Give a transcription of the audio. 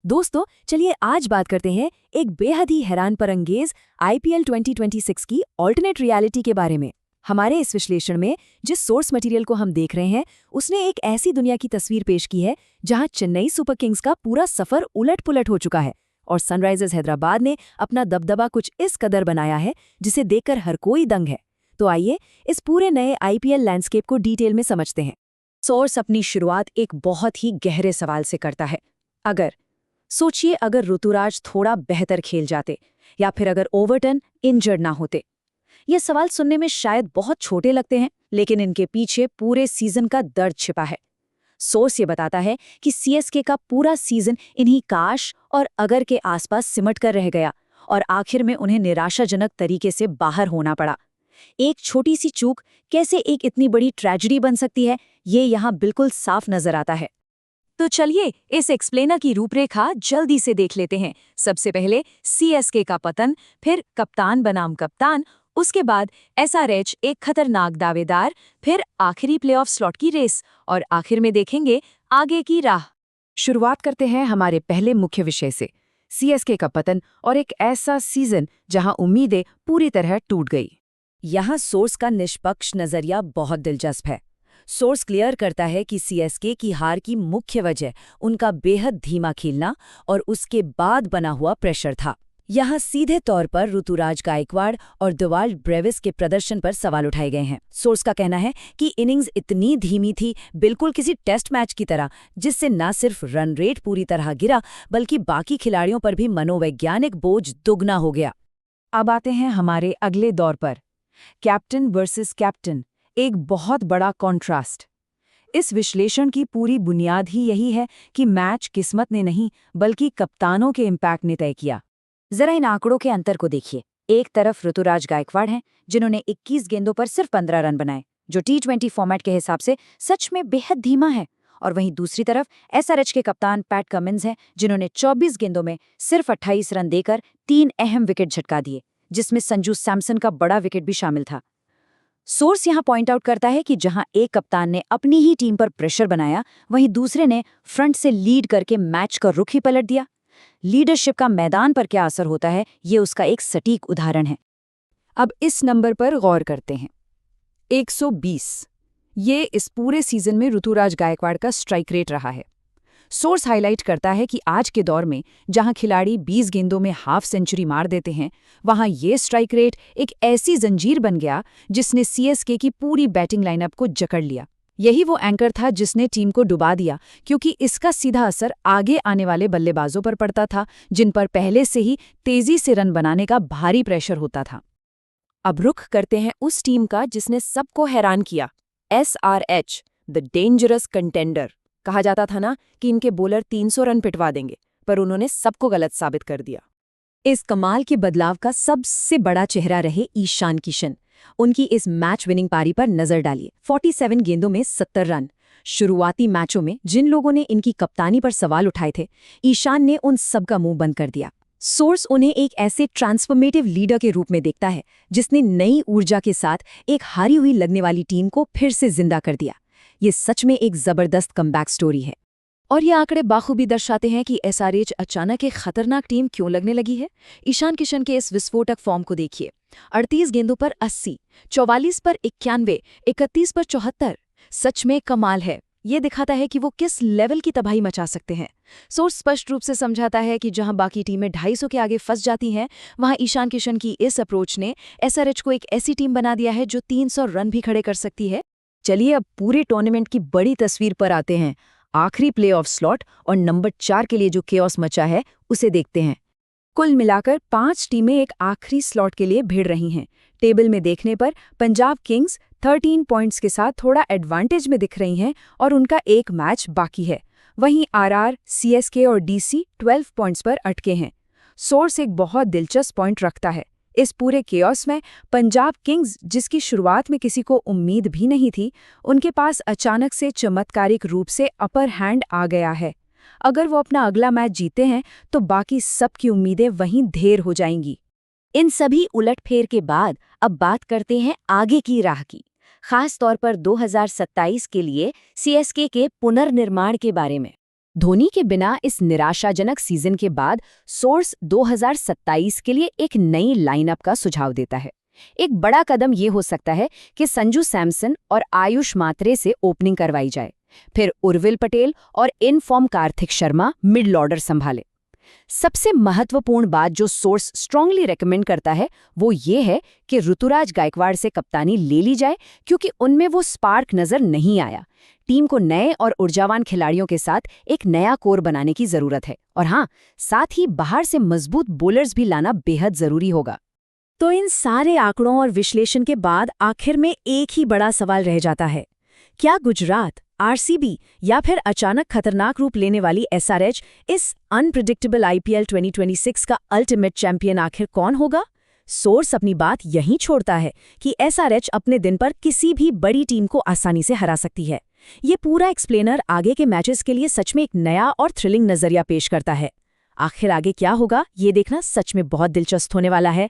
दोस्तों चलिए आज बात करते हैं एक बेहद ही हैरान परंगेज आईपीएल 2026 की ऑल्टरनेट रियलिटी के बारे में। हमारे इस विश्लेषण में जिस सोर्स मटेरियल को हम देख रहे हैं उसने एक ऐसी दुनिया की तस्वीर पेश की है जहां चेन्नई सुपर किंग्स का पूरा सफर उलट-पुलट हो चुका है और सनराइजर्स हैदराबाद ने अपना दबदबा कुछ इस कदर बनाया है जिसे देखकर हर कोई दंग है। तो आइए इस पूरे नए आईपीएल लैंडस्केप को डिटेल में समझते हैं। सोर्स अपनी शुरुआत एक बहुत ही गहरे सवाल से करता है। सोचिए अगर ऋतुराज थोड़ा बेहतर खेल जाते या फिर अगर ओवरटन इंजर्ड ना होते। ये सवाल सुनने में शायद बहुत छोटे लगते हैं, लेकिन इनके पीछे पूरे सीजन का दर्द छिपा है। सोर्स ये बताता है कि सीएसके का पूरा सीजन इन्हीं काश और अगर के आसपास सिमट कर रह गया और आखिर में उन्हें निराशाजनक तरीके से बाहर होना पड़ा। एक छोटी सी चूक कैसे एक इतनी बड़ी ट्रेजेडी बन सकती है, ये यहाँ बिल्कुल साफ नजर आता है। तो चलिए इस एक्सप्लेनर की रूपरेखा जल्दी से देख लेते हैं। सबसे पहले सीएसके का पतन, फिर कप्तान बनाम कप्तान, उसके बाद एसआरएच एक खतरनाक दावेदार, फिर आखिरी प्लेऑफ स्लॉट की रेस और आखिर में देखेंगे आगे की राह। शुरुआत करते हैं हमारे पहले मुख्य विषय से, सीएसके का पतन और एक ऐसा सीजन जहां उम्मीदें पूरी तरह टूट गई। यहाँ सोर्स का निष्पक्ष नजरिया बहुत दिलचस्प है। सोर्स क्लियर करता है कि सीएसके की हार की मुख्य वजह उनका बेहद धीमा खेलना और उसके बाद बना हुआ प्रेशर था। यहाँ सीधे तौर पर ऋतुराज गायकवाड़ और डेवाल्ड ब्रेविस के प्रदर्शन पर सवाल उठाए गए हैं। सोर्स का कहना है कि इनिंग्स इतनी धीमी थी, बिल्कुल किसी टेस्ट मैच की तरह, जिससे न सिर्फ रन रेट पूरी तरह गिरा बल्कि बाकी खिलाड़ियों पर भी मनोवैज्ञानिक बोझ दुगना हो गया। अब आते हैं हमारे अगले दौर पर, कैप्टन वर्सेस कैप्टन, एक बहुत बड़ा कॉन्ट्रास्ट। इस विश्लेषण की पूरी बुनियाद ही यही है कि मैच किस्मत ने नहीं बल्कि कप्तानों के इम्पैक्ट ने तय किया। जरा इन आंकड़ों के अंतर को देखिए। एक तरफ ऋतुराज गायकवाड़ हैं जिन्होंने 21 गेंदों पर सिर्फ 15 रन बनाए, जो T20 फॉर्मेट के हिसाब से सच में बेहद धीमा है। और वहीं दूसरी तरफ एसआरएच के कप्तान पैट कमिंस हैं जिन्होंने 24 गेंदों में सिर्फ 28 रन देकर 3 अहम विकेट झटका दिए, जिसमें संजू सैमसन का बड़ा विकेट भी शामिल था। सोर्स यहां पॉइंट आउट करता है कि जहां एक कप्तान ने अपनी ही टीम पर प्रेशर बनाया, वहीं दूसरे ने फ्रंट से लीड करके मैच का रुख ही पलट दिया। लीडरशिप का मैदान पर क्या असर होता है, ये उसका एक सटीक उदाहरण है। अब इस नंबर पर गौर करते हैं, 120। ये इस पूरे सीजन में ऋतुराज गायकवाड़ का स्ट्राइक रेट रहा है। सोर्स हाईलाइट करता है कि आज के दौर में जहां खिलाड़ी 20 गेंदों में हाफ सेंचुरी मार देते हैं, वहां ये स्ट्राइक रेट एक ऐसी जंजीर बन गया जिसने सीएसके की पूरी बैटिंग लाइनअप को जकड़ लिया। यही वो एंकर था जिसने टीम को डुबा दिया, क्योंकि इसका सीधा असर आगे आने वाले बल्लेबाजों पर पड़ता था, जिन पर पहले से ही तेजी से रन बनाने का भारी प्रेशर होता था। अब रुख करते हैं उस टीम का जिसने सबको हैरान किया, एसआरएच, द डेंजरस कंटेंडर। कहा जाता था ना कि इनके बॉलर 300 रन पिटवा देंगे, पर उन्होंने सबको गलत साबित कर दिया। इस कमाल के बदलाव का सबसे बड़ा चेहरा रहे ईशान किशन। उनकी इस मैच विनिंग पारी पर नजर डालिए। 47 गेंदों में 70 रन। शुरुआती मैचों में जिन लोगों ने इनकी कप्तानी पर सवाल उठाए थे, ईशान ने उन सब का मुंह बंद कर दिया। सोर्स उन्हें एक ऐसे ट्रांसफॉर्मेटिव लीडर के रूप में देखता है जिसने नई ऊर्जा के साथ एक हारी हुई लगने वाली टीम को फिर से जिंदा कर दिया। ये सच में एक जबरदस्त कमबैक स्टोरी है। और ये आंकड़े बाखूबी दर्शाते हैं कि एसआरएच अचानक एक खतरनाक टीम क्यों लगने लगी है। ईशान किशन के इस विस्फोटक फॉर्म को देखिए, 38 गेंदों पर 80, 44 पर 91, 31 पर 74। सच में कमाल है। ये दिखाता है कि वो किस लेवल की तबाही मचा सकते हैं। सोर्स स्पष्ट रूप से समझाता है कि जहां बाकी टीमें 250 के आगे फंस जाती हैं, वहां ईशान किशन की इस अप्रोच ने एसआरएच को एक ऐसी टीम बना दिया है जो 300 रन भी खड़े कर सकती है। चलिए अब पूरे टूर्नामेंट की बड़ी तस्वीर पर आते हैं। आखिरी प्लेऑफ स्लॉट और नंबर 4 के लिए जो केओस मचा है उसे देखते हैं। कुल मिलाकर 5 टीमें एक आखिरी स्लॉट के लिए भिड़ रही हैं। टेबल में देखने पर पंजाब किंग्स 13 पॉइंट्स के साथ थोड़ा एडवांटेज में दिख रही हैं और उनका एक मैच बाकी है। वहीं आरआर, सीएसके और डीसी 12 पॉइंट्स पर अटके हैं। सोर्स एक बहुत दिलचस्प पॉइंट रखता है। इस पूरे केओस में पंजाब किंग्स, जिसकी शुरुआत में किसी को उम्मीद भी नहीं थी, उनके पास अचानक से चमत्कारिक रूप से अपर हैंड आ गया है। अगर वो अपना अगला मैच जीते हैं तो बाकी सबकी उम्मीदें वहीं ढेर हो जाएंगी। इन सभी उलटफेर के बाद अब बात करते हैं आगे की राह की, खास तौर पर 2027 के लिए सीएसके के पुनर्निर्माण के बारे में। धोनी के बिना इस निराशाजनक सीजन के बाद सोर्स 2027 के लिए एक नई लाइनअप का सुझाव देता है। एक बड़ा कदम ये हो सकता है कि संजू सैमसन और आयुष मात्रे से ओपनिंग करवाई जाए, फिर उर्विल पटेल और in form Kartik Sharma middle order संभाले। सबसे महत्वपूर्ण बात जो सोर्स स्ट्रांगली रेकमेंड करता है वो ये है कि ऋतुराज गायकवाड़ से कप्तानी ले ली जाए, क्योंकि उनमें वो स्पार्क नजर नहीं आया। टीम को नए और ऊर्जावान खिलाड़ियों के साथ एक नया कोर बनाने की जरूरत है, और हाँ, साथ ही बाहर से मजबूत बॉलर्स भी लाना बेहद जरूरी होगा। तो इन सारे आंकड़ों और विश्लेषण के बाद आखिर में एक ही बड़ा सवाल रह जाता है, क्या गुजरात, आरसीबी या फिर अचानक खतरनाक रूप लेने वाली एसआरएच इस अनप्रिडिक्टेबल आईपीएल 2026 का अल्टीमेट चैंपियन आखिर कौन होगा? सोर्स अपनी बात यहीं छोड़ता है कि एसआरएच अपने दिन पर किसी भी बड़ी टीम को आसानी से हरा सकती है। ये पूरा एक्सप्लेनर आगे के मैचेस के लिए सच में एक नया और थ्रिलिंग नजरिया पेश करता है। आखिर आगे क्या होगा, ये देखना सच में बहुत दिलचस्प होने वाला है।